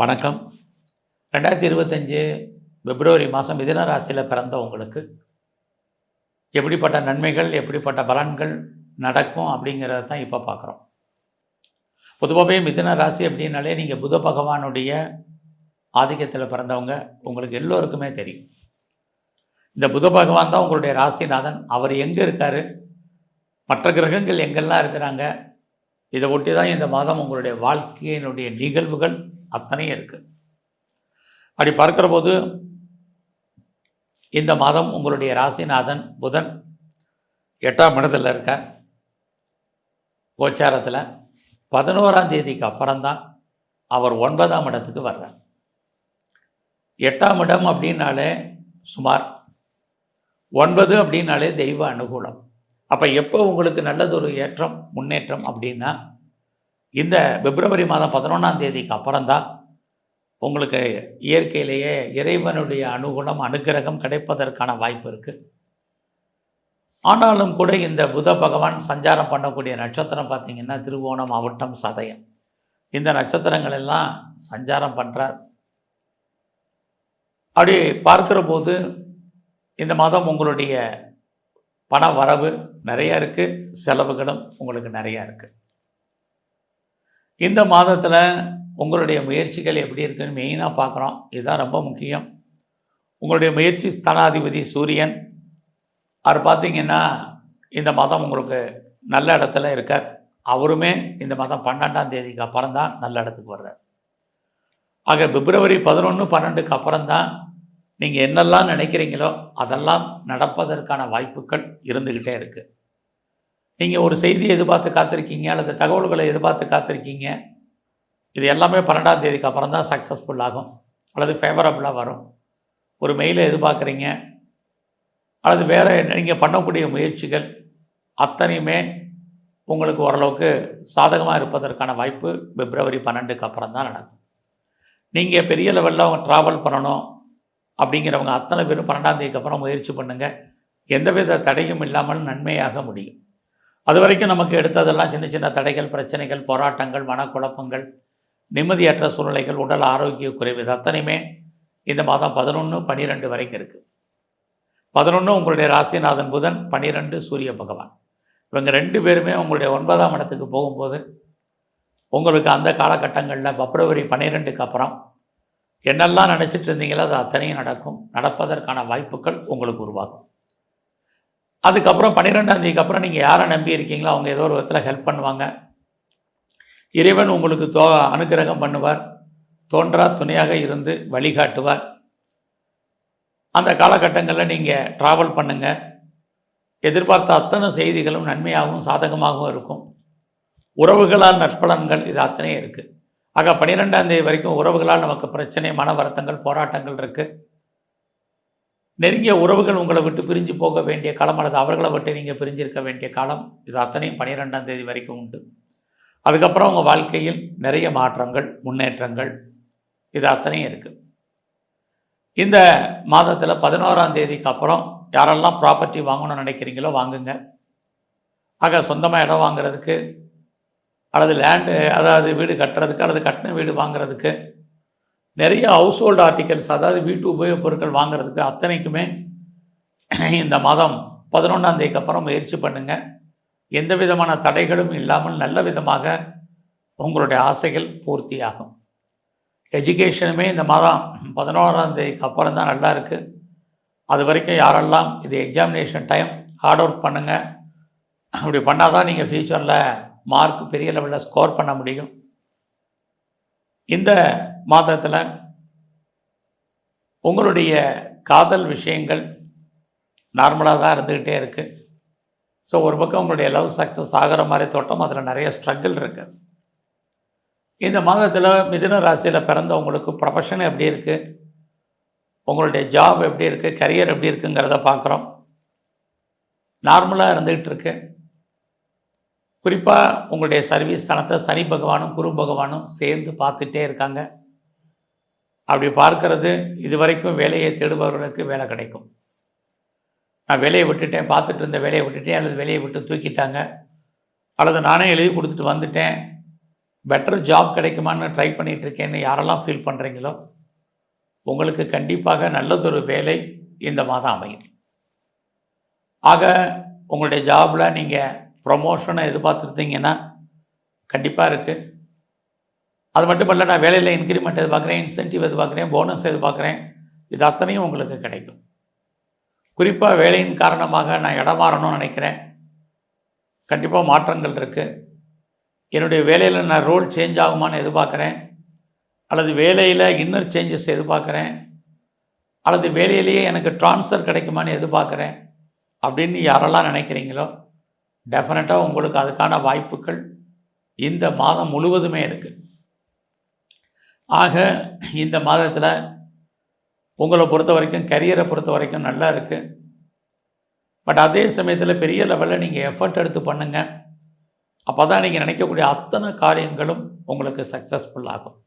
வணக்கம். 2025 பிப்ரவரி மாதம் மிதுன ராசியில் பிறந்த உங்களுக்கு எப்படிப்பட்ட நன்மைகள், எப்படிப்பட்ட பலன்கள் நடக்கும் அப்படிங்கிறத தான் இப்போ பார்க்குறோம். பொதுவாகவே மிதுன ராசி அப்படின்னாலே நீங்கள் புத பகவானுடைய ஆதிக்கத்தில் பிறந்தவங்க உங்களுக்கு எல்லோருக்குமே தெரியும். இந்த புத பகவான் தான் உங்களுடைய ராசிநாதன். அவர் எங்கே இருக்கார், மற்ற கிரகங்கள் எங்கெல்லாம் இருக்கிறாங்க, இதை ஒட்டி தான் இந்த மாதம் உங்களுடைய வாழ்க்கையினுடைய நிகழ்வுகள் அத்தனையும் இருக்குது. அப்படி பார்க்கிற போது இந்த மாதம் உங்களுடைய ராசிநாதன் புதன் 8ஆம் இடத்துல இருக்க கோச்சாரத்தில் 11ஆம் தேதிக்கு அப்புறம்தான் அவர் 9ஆம் இடத்துக்கு வர்றார். 8ஆம் இடம் அப்படின்னாலே சுமார் 9 அப்படின்னாலே தெய்வ அனுகூலம். அப்போ எப்போ உங்களுக்கு நல்லதொரு ஏற்றம் முன்னேற்றம் அப்படின்னா இந்த பிப்ரவரி மாதம் 11ஆம் தேதிக்கு அப்புறம்தான் உங்களுக்கு இயற்கையிலேயே இறைவனுடைய அனுகூலம் அனுக்கிரகம் கிடைப்பதற்கான வாய்ப்பு இருக்குது. ஆனாலும் கூட இந்த புத பகவான் சஞ்சாரம் பண்ணக்கூடிய நட்சத்திரம் பார்த்திங்கன்னா திருவோணம், அவிட்டம், சதயம், இந்த நட்சத்திரங்கள் எல்லாம் சஞ்சாரம் பண்ணுறார். அப்படி பார்க்குற போது இந்த மாதம் உங்களுடைய பண வரவு நிறையா இருக்குது, செலவுகளும் உங்களுக்கு நிறையா இருக்குது. இந்த மாதத்தில் உங்களுடைய முயற்சிகள் எப்படி இருக்குன்னு மெயினாக பார்க்குறோம். இதுதான் ரொம்ப முக்கியம். உங்களுடைய முயற்சி ஸ்தானாதிபதி சூரியன், அவர் பார்த்திங்கன்னா இந்த மாதம் உங்களுக்கு நல்ல இடத்துல இருக்கார். அவருமே இந்த மாதம் 12ஆம் தேதிக்கு அப்புறம் தான் நல்ல இடத்துக்கு வர்றார். ஆக பிப்ரவரி 11, 12க்கு அப்புறம்தான் நீங்கள் என்னெல்லாம் நினைக்கிறீங்களோ அதெல்லாம் நடப்பதற்கான வாய்ப்புகள் இருந்துக்கிட்டே இருக்குது. நீங்கள் ஒரு செய்தியை எதிர்பார்த்து காத்திருக்கீங்க அல்லது தகவல்களை எதிர்பார்த்து காத்திருக்கீங்க, இது எல்லாமே 12ஆம் தேதிக்கு அப்புறம் தான் சக்ஸஸ்ஃபுல் ஆகும் அல்லது ஃபேவரபுளாக வரும். ஒரு மெயிலை எதிர்பார்க்குறீங்க அல்லது வேறு நீங்கள் பண்ணக்கூடிய முயற்சிகள் அத்தனையுமே உங்களுக்கு ஓரளவுக்கு சாதகமாக இருப்பதற்கான வாய்ப்பு பிப்ரவரி 12க்கு அப்புறம் தான் நடக்கும். நீங்கள் பெரிய லெவலில் அவங்க ட்ராவல் பண்ணணும் அப்படிங்கிறவங்க அத்தனை பேரும் 12ஆம் தேதிக்கு அப்புறம் முயற்சி பண்ணுங்கள். எந்தவித தடையும் இல்லாமல் நன்மையாக முடியும். அது வரைக்கும் நமக்கு எடுத்ததெல்லாம் சின்ன சின்ன தடைகள், பிரச்சனைகள், போராட்டங்கள், மனக்குழப்பங்கள், நிம்மதியற்ற சூழ்நிலைகள், உடல் ஆரோக்கிய குறைவு, இது அத்தனையுமே இந்த மாதம் 11, 12 வரைக்கும் இருக்குது. 11 உங்களுடைய ராசிநாதன் புதன், 12 சூரிய பகவான். இவங்க 2 பேருமே உங்களுடைய 9ஆம் இடத்துக்கு போகும்போது உங்களுக்கு அந்த காலகட்டங்களில் பிப்ரவரி 12க்கு அப்புறம் என்னெல்லாம் நினச்சிட்டு இருந்தீங்களோ அது அத்தனையும் நடக்கும். நடப்பதற்கான வாய்ப்புகள் உங்களுக்கு உருவாகும். அதுக்கப்புறம் 12ஆம் தேதிக்கு அப்புறம் நீங்கள் யாரை நம்பி இருக்கீங்களோ அவங்க ஏதோ ஒரு விதத்தில் ஹெல்ப் பண்ணுவாங்க. இறைவன் உங்களுக்கு அனுக்கிரகம் பண்ணுவார். தோன்றா துணையாக இருந்து வழிகாட்டுவார். அந்த காலகட்டங்களில் நீங்கள் ட்ராவல் பண்ணுங்கள். எதிர்பார்த்த அத்தனை செய்திகளும் நன்மையாகவும் சாதகமாகவும் இருக்கும். உறவுகளால் நற்பலன்கள் இது அத்தனையும் இருக்குது. ஆக 12ஆம் தேதி வரைக்கும் உறவுகளால் நமக்கு பிரச்சனை, மன வருத்தங்கள், போராட்டங்கள் இருக்குது. நெருங்கிய உறவுகள் உங்களை விட்டு பிரிஞ்சு போக வேண்டிய காலம் அல்லது அவர்களை விட்டு நீங்கள் பிரிஞ்சிருக்க வேண்டிய காலம், இது அத்தனையும் 12ஆம் தேதி வரைக்கும் உண்டு. அதுக்கப்புறம் உங்கள் வாழ்க்கையில் நிறைய மாற்றங்கள், முன்னேற்றங்கள், இது அத்தனையும் இருக்குது. இந்த மாதத்தில் 11ஆம் தேதிக்கு அப்புறம் யாரெல்லாம் ப்ராப்பர்ட்டி வாங்கணும்னு நினைக்கிறீங்களோ வாங்குங்க. ஆக சொந்தமாக இடம் வாங்குறதுக்கு அல்லது லேண்டு, அதாவது வீடு கட்டுறதுக்கு அல்லது கட்டின வீடு வாங்குறதுக்கு, நிறைய ஹவுஸ் ஹோல்டு ஆர்டிகல்ஸ், அதாவது வீட்டு உபயோகப் பொருட்கள் வாங்குறதுக்கு அத்தனைக்குமே இந்த மாதம் 11ஆம் தேதிக்கு அப்புறம் முயற்சி பண்ணுங்கள். எந்த விதமான தடைகளும் இல்லாமல் நல்ல விதமாக உங்களுடைய ஆசைகள் பூர்த்தியாகும். எஜுகேஷனுமே இந்த மாதம் 11ஆம் தேதிக்கு அப்புறம் தான் நல்லா இருக்குது. அது வரைக்கும் யாரெல்லாம் இது எக்ஸாமினேஷன் டைம், ஹார்ட் ஒர்க் பண்ணுங்கள். அப்படி பண்ணால் தான் நீங்கள் ஃப்யூச்சரில் மார்க் பெரிய லெவலில் ஸ்கோர் பண்ண முடியும். இந்த மாதத்தில் உங்களுடைய காதல் விஷயங்கள் நார்மலாக தான் இருந்துக்கிட்டே இருக்குது. ஸோ ஒரு பக்கம் உங்களுடைய லவ் சக்ஸஸ் ஆகிற மாதிரி தோட்டம், அதில் நிறைய ஸ்ட்ரகிள் இருக்குது. இந்த மாதத்தில் மிதுன ராசியில் பிறந்த உங்களுக்கு ப்ரொஃபஷன் எப்படி இருக்குது, உங்களுடைய ஜாப் எப்படி இருக்குது, கரியர் எப்படி இருக்குங்கிறத பார்க்குறோம். நார்மலாக இருந்துக்கிட்டு இருக்கு. குறிப்பாக உங்களுடைய சர்வீஸ் ஸ்தானத்தை சனி பகவானும் குரு பகவானும் சேர்ந்து பார்த்துட்டே இருக்காங்க. அப்படி பார்க்கறது இது வரைக்கும் வேலையை தேடுபவர்களுக்கு வேலை கிடைக்கும். நான் வேலையை விட்டுட்டேன், பார்த்துட்டு இருந்த வேலையை விட்டுட்டேன், அல்லது வேலையை விட்டு தூக்கிட்டாங்க, அல்லது நானே எழுதி கொடுத்துட்டு வந்துட்டேன், பெட்டர் ஜாப் கிடைக்குமான்னு ட்ரை பண்ணிகிட்டு இருக்கேன்னு யாரெல்லாம் ஃபீல் பண்ணுறீங்களோ உங்களுக்கு கண்டிப்பாக நல்லதொரு வேலை இந்த மாதம் அமையும். ஆக உங்களுடைய ஜாபில் நீங்கள் ப்ரொமோஷனை எதிர்பார்த்துருந்தீங்கன்னா கண்டிப்பாக இருக்குது. அது மட்டும் இல்லை, நான் வேலையில் இன்க்ரிமெண்ட் எதிர்பார்க்குறேன், இன்சென்டிவ் எதிர்பார்க்குறேன், போனஸ் எதிர்பார்க்குறேன், இது அத்தனையும் உங்களுக்கு கிடைக்கும். குறிப்பாக வேலையின் காரணமாக நான் இடம் மாறணும்னு நினைக்கிறேன், கண்டிப்பாக மாற்றங்கள் இருக்குது. என்னுடைய வேலையில் நான் ரோல் சேஞ்ச் ஆகுமான்னு எதிர்பார்க்குறேன், அல்லது வேலையில் இன்னர் சேஞ்சஸ் எதிர்பார்க்குறேன், அல்லது வேலையிலேயே எனக்கு ட்ரான்ஸ்ஃபர் கிடைக்குமான்னு எதிர்பார்க்குறேன் அப்படின்னு யாரெல்லாம் நினைக்கிறீங்களோ டெஃபினட்டாக உங்களுக்கு அதுக்கான வாய்ப்புகள் இந்த மாதம் முழுவதுமே இருக்குது. ஆக இந்த மாதத்தில் உங்களை பொறுத்த வரைக்கும், கரியரை பொறுத்த வரைக்கும் நல்லா இருக்குது. பட் அதே சமயத்தில் பெரிய லெவலில் நீங்கள் எஃபர்ட் எடுத்து பண்ணுங்கள். அப்போ தான் நீங்கள் நினைக்கக்கூடிய அத்தனை காரியங்களும் உங்களுக்கு சக்ஸஸ்ஃபுல் ஆகும்.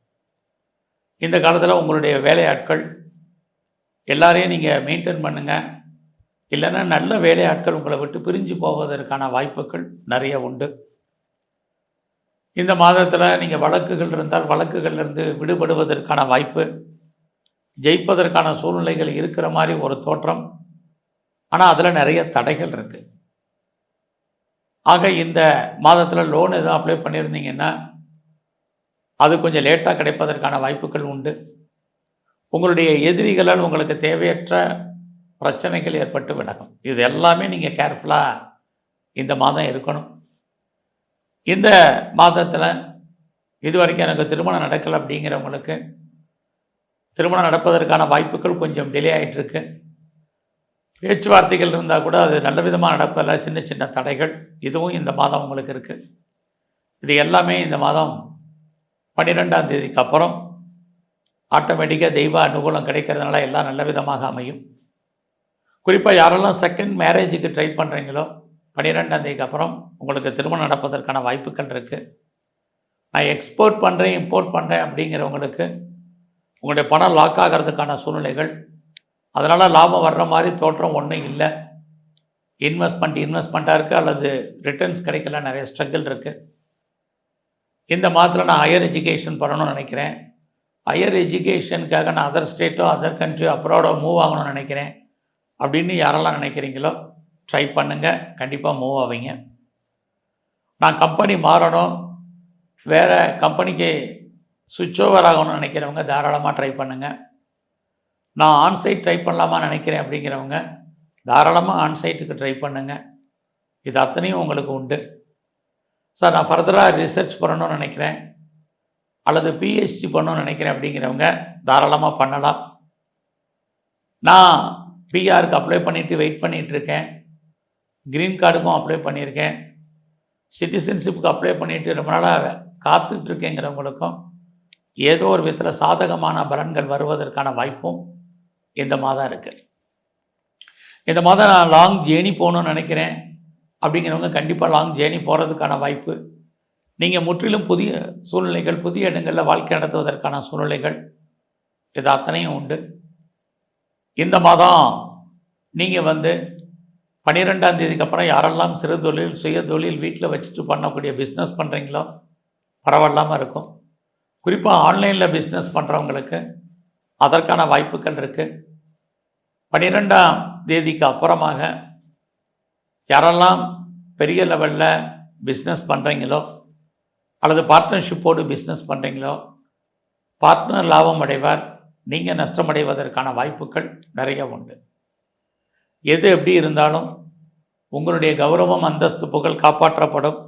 இந்த காலத்தில் உங்களுடைய வேலையாட்கள் எல்லாரையும் நீங்கள் மெயின்டைன் பண்ணுங்கள். இல்லைன்னா நல்ல வேலையாட்கள் உங்களை விட்டு பிரிஞ்சு போவதற்கான வாய்ப்புகள் நிறைய உண்டு. இந்த மாதத்தில் நீங்கள் வழக்குகள் இருந்தால் வழக்குகளிலிருந்து விடுபடுவதற்கான வாய்ப்பு, ஜெயிப்பதற்கான சூழ்நிலைகள் இருக்கிற மாதிரி ஒரு தோற்றம். ஆனால் அதில் நிறைய தடைகள் இருக்குது. ஆக இந்த மாதத்தில் லோன் எதுவும் அப்ளை பண்ணியிருந்தீங்கன்னா அது கொஞ்சம் லேட்டாக கிடைப்பதற்கான வாய்ப்புகள் உண்டு. உங்களுடைய எதிரிகளால் உங்களுக்கு தேவையற்ற பிரச்சனைகள் ஏற்பட்டு விலகும். இது எல்லாமே நீங்கள் கேர்ஃபுல்லாக இந்த மாதம் இருக்கணும். இந்த மாதத்தில் இது வரைக்கும் எனக்கு திருமணம் நடக்கலை அப்படிங்கிறவங்களுக்கு திருமணம் நடப்பதற்கான வாய்ப்புகள் கொஞ்சம் டிலே ஆகிட்டுருக்கு. பேச்சுவார்த்தைகள் இருந்தால் கூட அது நல்ல விதமாக நடப்பதில் சின்ன சின்ன தடைகள் இதுவும் இந்த மாதம் உங்களுக்கு இருக்குது. இது எல்லாமே இந்த மாதம் 12ஆம் தேதிக்கு அப்புறம் ஆட்டோமேட்டிக்காக தெய்வ அனுகூலம் கிடைக்கிறதுனால எல்லாம் நல்ல விதமாக அமையும். குறிப்பாக யாரெல்லாம் செகண்ட் மேரேஜுக்கு ட்ரை பண்ணுறீங்களோ 12ஆம் தேதிக்கு அப்புறம் உங்களுக்கு திருமணம் நடப்பதற்கான வாய்ப்புகள் இருக்குது. நான் எக்ஸ்போர்ட் பண்ணுறேன், இம்போர்ட் பண்ணுறேன் அப்படிங்கிறவங்களுக்கு உங்களுடைய பணம் லாக் ஆகிறதுக்கான சூழ்நிலைகள், அதனால் லாபம் வர்ற மாதிரி தோற்றம் ஒன்றும் இல்லை. இன்வெஸ்ட்மெண்ட்டாக இருக்குது, அல்லது ரிட்டர்ன்ஸ் கிடைக்கல, நிறைய ஸ்ட்ரகிள் இருக்குது. இந்த மாதத்தில் நான் ஹையர் எஜுகேஷன் பண்ணணும்னு நினைக்கிறேன். ஹையர் எஜுகேஷனுக்காக நான் அதர் ஸ்டேட்டோ அதர் கண்ட்ரியோ அப்ராடோ மூவ் ஆகணும்னு நினைக்கிறேன் அப்படின்னு யாரெல்லாம் நினைக்கிறீங்களோ ட்ரை பண்ணுங்கள், கண்டிப்பாக மூவ் ஆவீங்க. நான் கம்பெனி மாறணும், வேறு கம்பெனிக்கு சுவிட்ச் ஓவர் ஆகணும்னு நினைக்கிறவங்க தாராளமாக ட்ரை பண்ணுங்கள். நான் ஆன்சைட் ட்ரை பண்ணலாமா நினைக்கிறேன் அப்படிங்கிறவங்க தாராளமாக ஆன்சைட்டுக்கு ட்ரை பண்ணுங்கள். இது அத்தனையும் உங்களுக்கு உண்டு. சார் நான் ஃபர்தராக ரிசர்ச் பண்ணணும்னு நினைக்கிறேன், அல்லது பிஹெச்டி பண்ணணும்னு நினைக்கிறேன் அப்படிங்கிறவங்க தாராளமாக பண்ணலாம். நான் பிஆருக்கு அப்ளை பண்ணிவிட்டு வெயிட் பண்ணிகிட்ருக்கேன், க்ரீன் கார்டுக்கும் அப்ளை பண்ணியிருக்கேன், சிட்டிசன்ஷிப்புக்கு அப்ளை பண்ணிவிட்டு ரொம்ப நாளாக காத்துட்ருக்கேங்கிறவங்களுக்கும் ஏதோ ஒரு விதத்தில் சாதகமான பலன்கள் வருவதற்கான வாய்ப்பும் இந்த மாதம் இருக்குது. இந்த மாதம் நான் லாங் ஜேர்னி போகணுன்னு நினைக்கிறேன் அப்படிங்கிறவங்க கண்டிப்பாக லாங் ஜேர்னி போகிறதுக்கான வாய்ப்பு, நீங்கள் முற்றிலும் புதிய சூழ்நிலைகள், புதிய இடங்களில் வாழ்க்கை நடத்துவதற்கான சூழ்நிலைகள் இது அத்தனையும் உண்டு. இந்த மாதம் நீங்கள் 12ஆம் தேதிக்கு அப்புறம் யாரெல்லாம் சிறு தொழில், சுய தொழில் வீட்டில் வச்சுட்டு பண்ணக்கூடிய பிஸ்னஸ் பண்ணுறீங்களோ பரவாயில்லாமல் இருக்கும். குறிப்பாக ஆன்லைனில் பிஸ்னஸ் பண்ணுறவங்களுக்கு அதற்கான வாய்ப்புகள் இருக்குது. 12ஆம் தேதிக்கு அப்புறமாக யாரெல்லாம் பெரிய லெவலில் பிஸ்னஸ் பண்ணுறீங்களோ அல்லது பார்ட்னர்ஷிப்போடு பிஸ்னஸ் பண்ணுறீங்களோ பார்ட்னர் லாபம் அடைவார், நீங்கள் நஷ்டமடைவதற்கான வாய்ப்புகள் நிறைய உண்டு. எது எப்படி இருந்தாலும் உங்களுடைய கௌரவம், அந்தஸ்து, புகழ் காப்பாற்றப்படும்.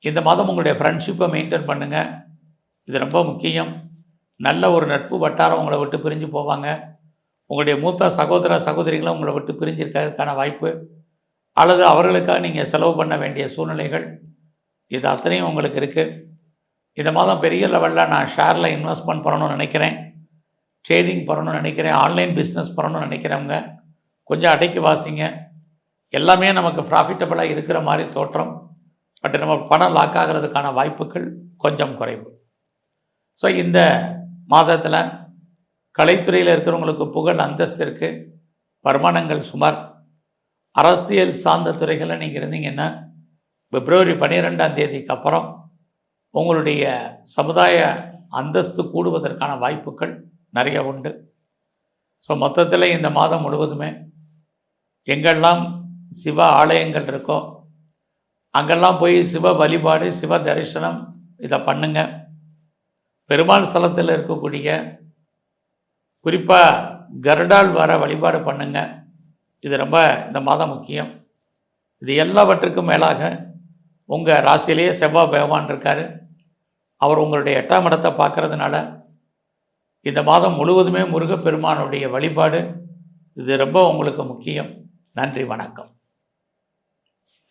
இந்த மாதம் உங்களுடைய ஃப்ரெண்ட்ஷிப்பை மெயின்டைன் பண்ணுங்கள், இது ரொம்ப முக்கியம். நல்ல ஒரு நட்பு வட்டாரம் உங்களை விட்டு பிரிஞ்சு போவாங்க. உங்களுடைய மூத்த சகோதர சகோதரிகளும் உங்களை விட்டு பிரிஞ்சிருக்கிறதுக்கான வாய்ப்பு, அல்லது அவர்களுக்காக நீங்கள் செலவு பண்ண வேண்டிய சூழ்நிலைகள் இது அத்தனையும் உங்களுக்கு இருக்குது. இந்த மாதம் பெரிய லெவலில் நான் ஷேரில் இன்வெஸ்ட்மெண்ட் பண்ணணும்னு நினைக்கிறேன், ட்ரேடிங் பண்ணணும்னு நினைக்கிறேன், ஆன்லைன் பிஸ்னஸ் பண்ணணும்னு நினைக்கிறவங்க கொஞ்சம் அடக்கி வாசிங்க. எல்லாமே நமக்கு ப்ராஃபிட்டபுளாக இருக்கிற மாதிரி தோற்றம், பட் நம்ம பணம் லாக் ஆகிறதுக்கான வாய்ப்புகள் கொஞ்சம் குறைவு. ஸோ இந்த மாதத்தில் கலைத்துறையில் இருக்கிறவங்களுக்கு புகழ், அந்தஸ்து இருக்குது, வருமானங்கள் சுமார். அரசியல் சார்ந்த துறைகளில் நீங்கள் இருந்தீங்கன்னா பிப்ரவரி 12ஆம் தேதிக்கு அப்புறம் உங்களுடைய சமுதாய அந்தஸ்து கூடுவதற்கான வாய்ப்புகள் நிறைய உண்டு. ஸோ மொத்தத்தில் இந்த மாதம் முழுவதுமே எங்கெல்லாம் சிவ ஆலயங்கள் இருக்கோ அங்கெல்லாம் போய் சிவ வழிபாடு, சிவ தரிசனம் இதை பண்ணுங்க. பெருமாள் ஸ்தலத்தில் இருக்கக்கூடிய குறிப்பாக கருடால் வர வழிபாடு பண்ணுங்க. இது ரொம்ப இந்த மாதம் முக்கியம். இது எல்லாவற்றுக்கும் மேலாக உங்கள் ராசியிலேயே செவ்வாய் பகவான் இருக்கார். அவர் உங்களுடைய 8ஆம் இடத்தை பார்க்கறதுனால இந்த மாதம் முழுவதுமே முருகப்பெருமானுடைய வழிபாடு இது ரொம்ப உங்களுக்கு முக்கியம். நன்றி, வணக்கம்.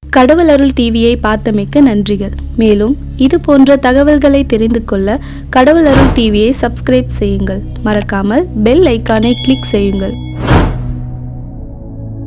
கடவுள் அருள் டிவியை பார்த்தமைக்க நன்றிகள். மேலும் இது போன்ற தகவல்களை தெரிந்து கொள்ள கடவுள் அருள் டிவியை சப்ஸ்கிரைப் செய்யுங்கள். மறக்காமல் பெல் ஐக்கானை கிளிக் செய்யுங்கள்.